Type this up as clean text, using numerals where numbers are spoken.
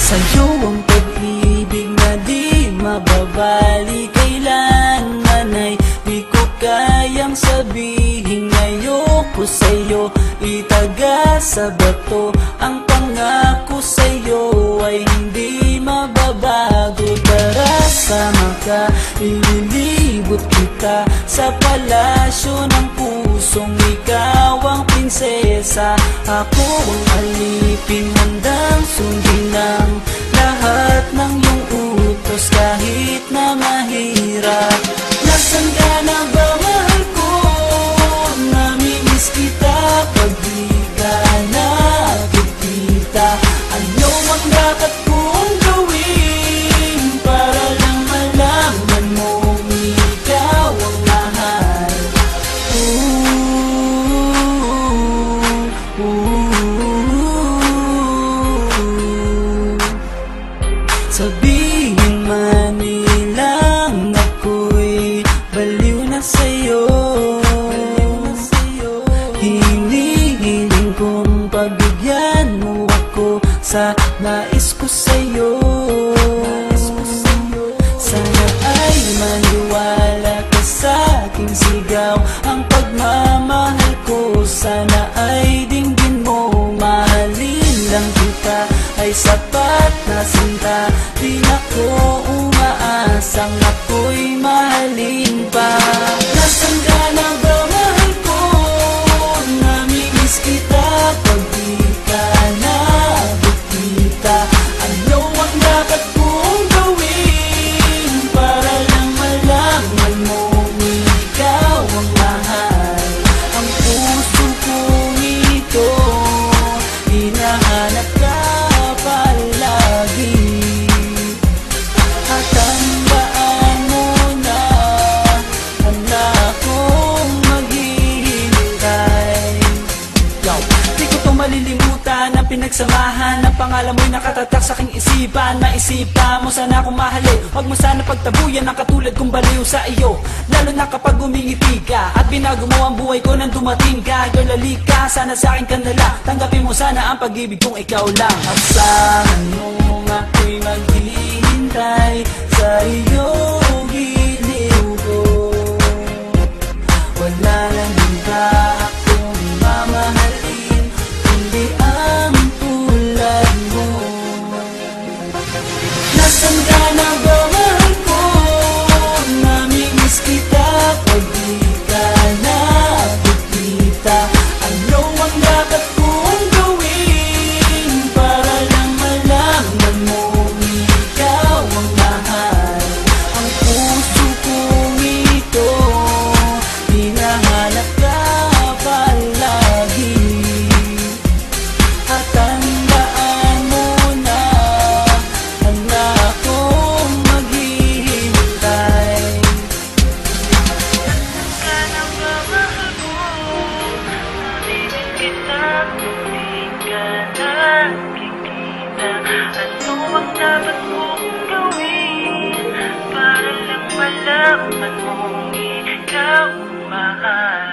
Sa'yo ang pag-ibig na di mababali, kailanman ay di ko kayang sabihin. Ayoko sa'yo itaga sa bato, ang pangako sa'yo ay hindi mababago. Tara, sama ka, ililibot kita sa palasyo ng pusong ikaw ang prinsesa. Ako ang alipin, handang sundin ang lahat ng iyong utos kahit na mahirap. Nasaan ka na ba, mahal ko? Namimiss kita pag di ka nakikita. Ano ang dapat kong gawin para lang malaman mong ikaw ang mahal? Sabihin man nilang ako'y baliw na sa'yo, hinihiling kong pagbigyan mo ako sa nais ko sa'yo. Sana ay maniwala ka sa aking sigaw, ang pagmamahal ko sana ay dinggin mo. Mahalin lang kita ay sapat na sinta, di na ko umaasang ako'y mahalin pa. Nasaan ka na ba, mahal ko? Namimiss kita pag di ka nakikita. Ano ang dapat kong gawin para lang malaman mong ikaw ang mahal? Ang puso kong ito hinahanap ka palagi, at tandaan mo na handa akong maghihintay. Di ko to malilimutan ang pinagsamahan, ang pangalan mo'y nakatatak sa aking isipan. Maisipan mo sana akong mahalin, huwag mo sana pagtabuyan ang katulad kong baliw sa iyo. Lalo na kapag umingiti ka at binago mo ang buhay ko nang dumating ka. Girl, halika, sana sa akin ka nala, tanggapin mo sana ang pag-ibig kong ikaw lang. Asahan mo ako'y maghihintay sa iyong giliw ko. Wala lang iba akong mamahalin kundi ang tulad mo. Nasaan ka na ba, mahal ko? Namimiss kita pag di ka nakikita. Ano ang dapat kong gawin para lang malaman mong ikaw ang mahal? Ang puso kong ito hinahanap ka palagi, at tandaan mo na handa akong maghihintay. Ka na ba, mahal ko? Namimiss kita kung di ka nakikita. Ano ang dapat kong gawin para lang malaman mong ikaw ang mahal?